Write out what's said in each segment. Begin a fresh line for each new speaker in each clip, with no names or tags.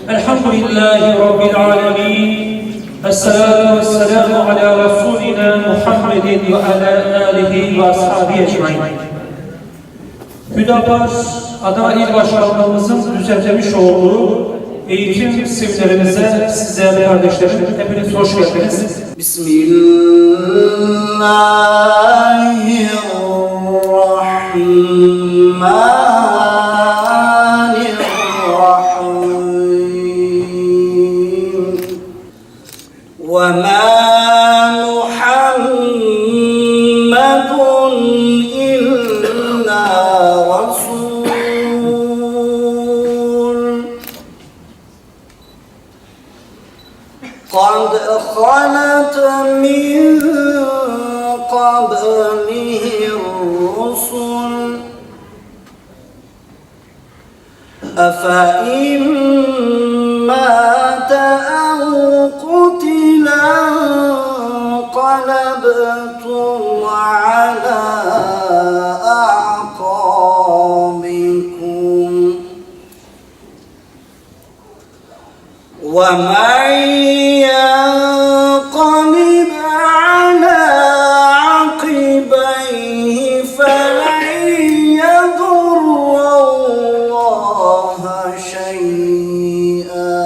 Elhamdülillahi Rabbil alemin. Esselatu vesselamu ala Resulina Muhammedin ve ala alihi ve ashabi ecmaîn. Hüdapar Adana İl Başkanlığımızın düzenlemiş olduğu eğitim seminerimize sizlerle kardeşlerim hepiniz hoş geldiniz.
Bismillahirrahmanirrahim. Ve ma Muhammedun illa Resul قد خلت من قبله الرسل أفإن مات أو قتل انقلبتم على أعقابكم ومن ينقلب على عقبيه فلن يضر الله شيئا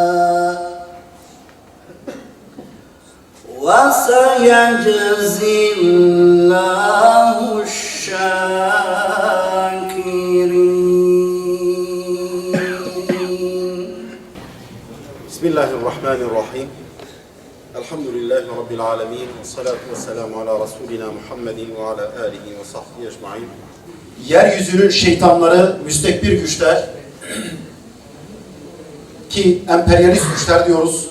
وسيجزي الله الشاكرين.
Bismillahirrahmanirrahim. Elhamdülillahi Rabbil alemin. Salatu vesselamu ala Resulina Muhammedin ve ala alihi ve sahbihi ecmaîn. Yeryüzünün şeytanları, müstekbir güçler ki emperyalist güçler diyoruz.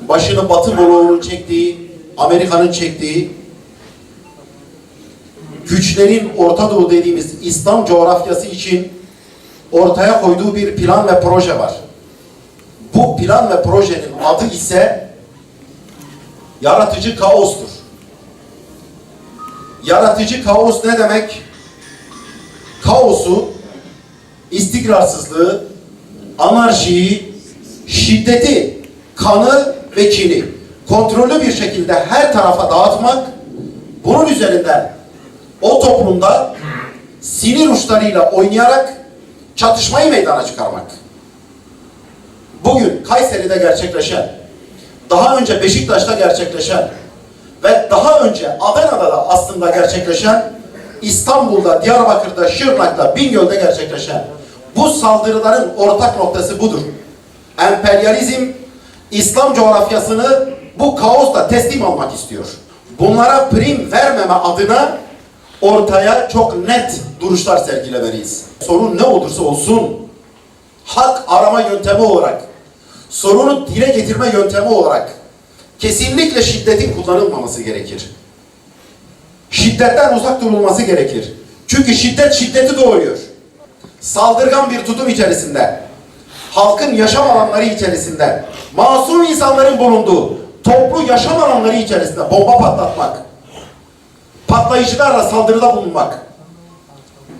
Başını Batı bloğunun çektiği, Amerika'nın çektiği güçlerin Orta Doğu dediğimiz İslam coğrafyası için ortaya koyduğu bir plan ve proje var. Bu plan ve projenin adı ise yaratıcı kaostur. Yaratıcı kaos ne demek? Kaosu, istikrarsızlığı, anarşiyi, şiddeti, kanı ve kini kontrollü bir şekilde her tarafa dağıtmak, bunun üzerinden o toplumda sinir uçlarıyla oynayarak çatışmayı meydana çıkarmak. Bugün Kayseri'de gerçekleşen, daha önce Beşiktaş'ta gerçekleşen ve daha önce Adana'da da aslında gerçekleşen, İstanbul'da, Diyarbakır'da, Şırnak'ta, Bingöl'de gerçekleşen bu saldırıların ortak noktası budur. Emperyalizm, İslam coğrafyasını bu kaosla teslim almak istiyor. Bunlara prim vermeme adına ortaya çok net duruşlar sergilemeliyiz. Sorun ne olursa olsun, hak arama yöntemi olarak, sorunu dile getirme yöntemi olarak kesinlikle şiddetin kullanılmaması gerekir. Şiddetten uzak durulması gerekir. Çünkü şiddet şiddeti doğuruyor. Saldırgan bir tutum içerisinde, halkın yaşam alanları içerisinde, masum insanların bulunduğu toplu yaşam alanları içerisinde bomba patlatmak, patlayıcılarla saldırıda bulunmak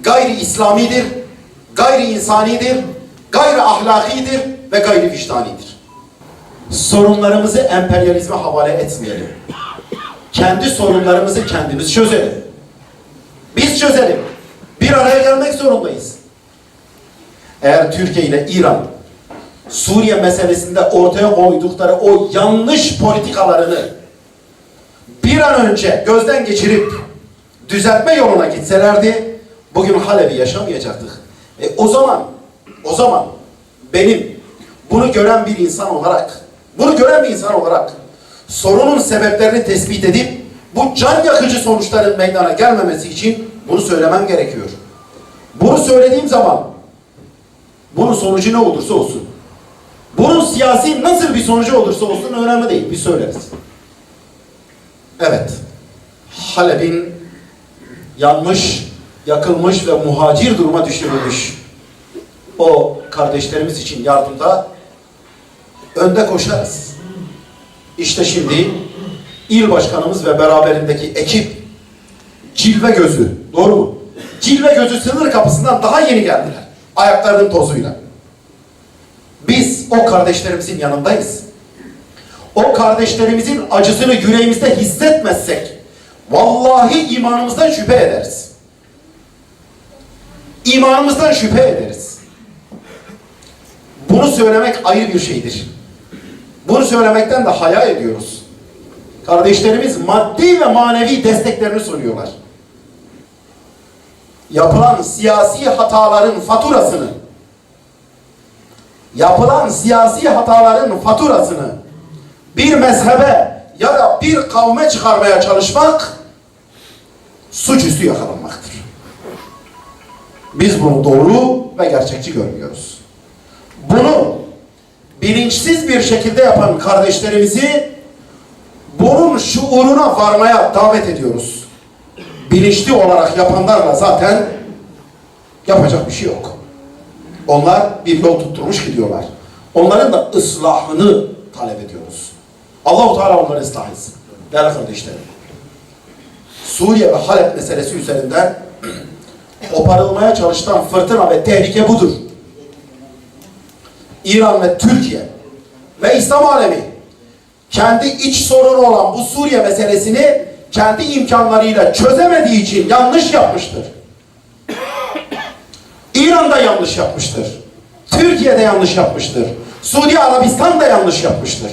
gayri İslamidir, gayri insanidir, gayri ahlakidir ve gayri vicdanidir. Sorunlarımızı emperyalizme havale etmeyelim. Kendi sorunlarımızı kendimiz çözelim. Biz çözelim. Bir araya gelmek zorundayız. Eğer Türkiye ile İran Suriye meselesinde ortaya koydukları o yanlış politikalarını bir an önce gözden geçirip düzeltme yoluna gitselerdi bugün Halep'i yaşamayacaktık. O zaman benim bunu gören bir insan olarak sorunun sebeplerini tespit edip bu can yakıcı sonuçların meydana gelmemesi için bunu söylemem gerekiyor. Bunu söylediğim zaman bunun sonucu ne olursa olsun, bunun siyasi nasıl bir sonucu olursa olsun önemli değil. Biz söyleriz. Evet. Halep'in yanmış, yakılmış ve muhacir duruma düşürülmüş o kardeşlerimiz için yardımda önde koşarız. İşte şimdi il başkanımız ve beraberindeki ekip Cilve Gözü, doğru mu? Cilve Gözü sınır kapısından daha yeni geldiler. Ayaklarının tozuyla. Biz o kardeşlerimizin yanındayız. O kardeşlerimizin acısını yüreğimizde hissetmezsek vallahi imanımızdan şüphe ederiz. İmanımızdan şüphe ederiz. Bunu söylemek ayrı bir şeydir. Bunu söylemekten de haya ediyoruz. Kardeşlerimiz maddi ve manevi desteklerini sunuyorlar. Yapılan siyasi hataların faturasını bir mezhebe ya da bir kavme çıkarmaya çalışmak suçüstü yakalanmaktır. Biz bunu doğru ve gerçekçi görmüyoruz. Bunu bilinçsiz bir şekilde yapan kardeşlerimizi bunun şuuruna varmaya davet ediyoruz. Bilinçli olarak yapanlarla zaten yapacak bir şey yok. Onlar bir yol tutturmuş gidiyorlar. Onların da ıslahını talep ediyoruz. Allah-u Teala onları ıslah etsin. Değerli kardeşlerim. Suriye ve Halep meselesi üzerinden koparılmaya çalışılan fırtına ve tehlike budur. İran ve Türkiye ve İslam alemi kendi iç sorunu olan bu Suriye meselesini kendi imkanlarıyla çözemediği için yanlış yapmıştır. İran da yanlış yapmıştır. Türkiye de yanlış yapmıştır. Suudi Arabistan da yanlış yapmıştır.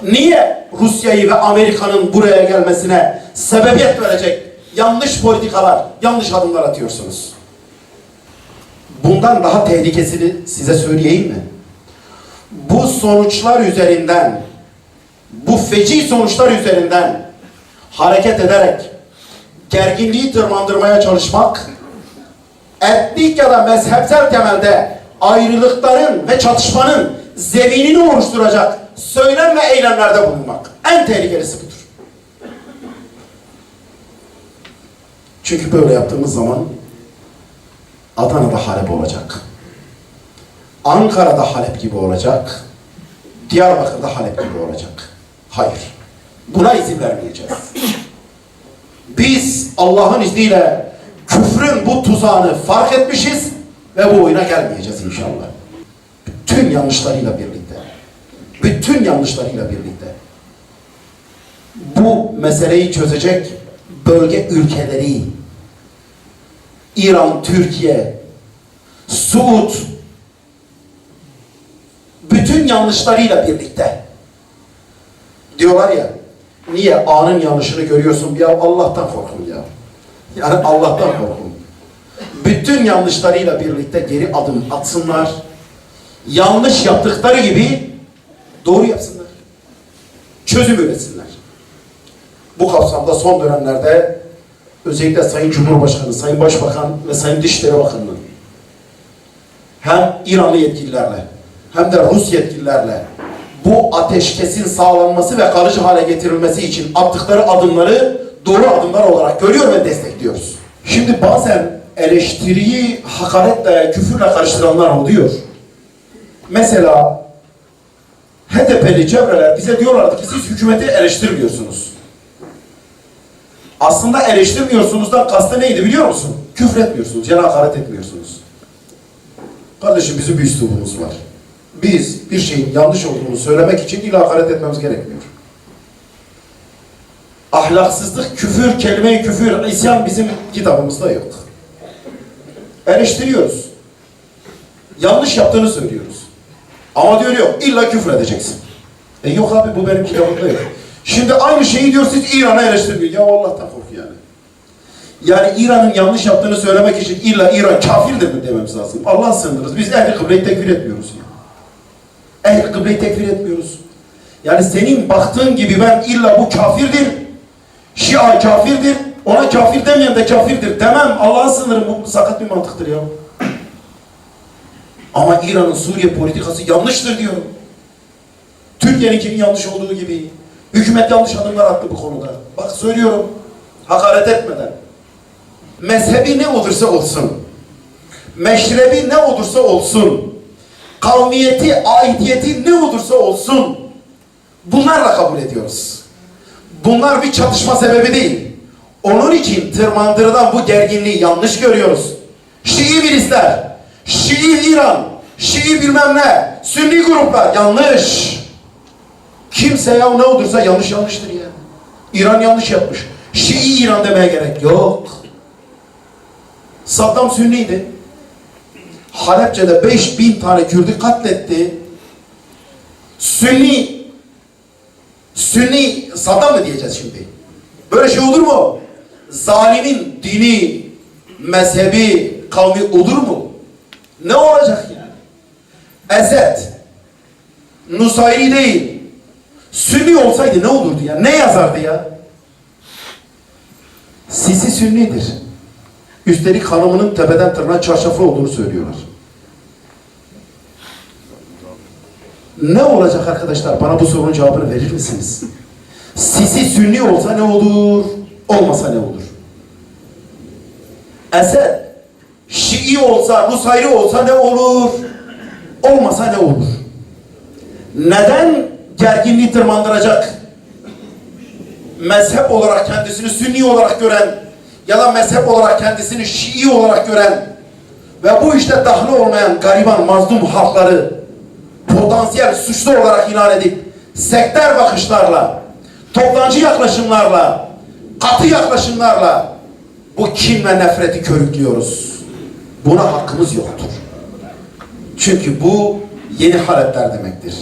Niye Rusya'yı ve Amerika'nın buraya gelmesine sebebiyet verecek yanlış politikalar, yanlış adımlar atıyorsunuz? Bundan daha tehlikesini size söyleyeyim mi? Bu sonuçlar üzerinden, bu feci sonuçlar üzerinden hareket ederek gerginliği tırmandırmaya çalışmak, etnik ya da mezhepsel temelde ayrılıkların ve çatışmanın zeminini oluşturacak söylem ve eylemlerde bulunmak. En tehlikelisi budur. Çünkü böyle yaptığımız zaman Adana'da Halep olacak. Ankara'da Halep gibi olacak. Diyarbakır'da Halep gibi olacak. Hayır. Buna izin vermeyeceğiz. Biz Allah'ın izniyle küfrün bu tuzağını fark etmişiz ve bu oyuna gelmeyeceğiz inşallah. Bütün yanlışlarıyla birlikte bu meseleyi çözecek bölge ülkeleri İran, Türkiye, Suud bütün yanlışlarıyla birlikte diyorlar ya, niye A'nın yanlışını görüyorsun? Ya Allah'tan korkun ya. Yani Allah'tan korkun. Bütün yanlışlarıyla birlikte geri adım atsınlar. Yanlış yaptıkları gibi doğru yapsınlar. Çözüm üretsinler. Bu kapsamda son dönemlerde özellikle Sayın Cumhurbaşkanı, Sayın Başbakan ve Sayın Dışişleri Bakanı'nın hem İranlı yetkililerle hem de Rus yetkililerle bu ateşkesin sağlanması ve kalıcı hale getirilmesi için attıkları adımları doğru adımlar olarak görüyor ve destekliyoruz. Şimdi bazen eleştiriyi hakaretle, küfürle karıştıranlar oluyor. Mesela HDP'li çevreler bize diyorlardı ki siz hükümeti eleştirmiyorsunuz. Aslında eleştirmiyorsunuzdan kastı neydi biliyor musun? Küfür etmiyorsunuz, yani hakaret etmiyorsunuz. Kardeşim bizim bir üslubumuz var. Biz bir şeyin yanlış olduğunu söylemek için illa hakaret etmemiz gerekmiyor. Ahlaksızlık, küfür, kelime-i küfür, isyan bizim kitabımızda yok. Eleştiriyoruz. Yanlış yaptığını söylüyoruz. Ama diyor yok, illa küfür edeceksin. Yok abi bu benim kitabımda yok. Şimdi aynı şeyi diyor siz İran'a eleştirmiyor. Ya Allah'tan kork yani. Yani İran'ın yanlış yaptığını söylemek için illa İran kafirdir mi dememiz lazım. Allah'a sığınırız. Biz ehl-i kıbleyi tekfir etmiyoruz. Yani. Ehl-i kıbleyi tekfir etmiyoruz. Yani senin baktığın gibi ben illa bu kafirdir, Şia kafirdir, ona kafir demeyen de kafirdir demem. Allah'a sığınırım. Bu sakat bir mantıktır ya. Ama İran'ın Suriye politikası yanlıştır diyorum. Türkiye'ninkinin yanlış olduğu gibi. Hükümet yanlış adımlar attı bu konuda. Bak söylüyorum, hakaret etmeden. Mezhebi ne olursa olsun, meşrebi ne olursa olsun, kavmiyeti, aidiyeti ne olursa olsun, bunlarla kabul ediyoruz. Bunlar bir çatışma sebebi değil. Onun için tırmandırılan bu gerginliği yanlış görüyoruz. Şii milisler, Şii İran, Şii Şii bilmem ne, Sünni gruplar. Yanlış. Kimse ya ne olursa yanlıştır ya. İran yanlış yapmış. Şii İran demeye gerek yok. Saddam Sünniydi. Halepçe'de 5000 tane Kürt'ü katletti. Sünni Saddam mı diyeceğiz şimdi? Böyle şey olur mu? Zalimin dini, mezhebi, kavmi olur mu? Ne olacak yani? Esed, Nusayri değil, Sünni olsaydı ne olurdu ya? Ne yazardı ya? Sisi Sünnidir. Üstelik hanımının tepeden tırnağa çarşaflı olduğunu söylüyorlar. Ne olacak arkadaşlar? Bana bu sorunun cevabını verir misiniz? Sisi Sünni olsa ne olur? Olmasa ne olur? Esed Şii olsa, Nusayri olsa ne olur? Olmasa ne olur? Neden gerginliği tırmandıracak? Mezhep olarak kendisini Sünni olarak gören ya da mezhep olarak kendisini Şii olarak gören ve bu işte dahil olmayan gariban, mazlum halkları potansiyel suçlu olarak ilan edip sektör bakışlarla, toplancı yaklaşımlarla, katı yaklaşımlarla bu kin ve nefreti körüklüyoruz. Buna hakkımız yoktur. Çünkü bu yeni haletler demektir.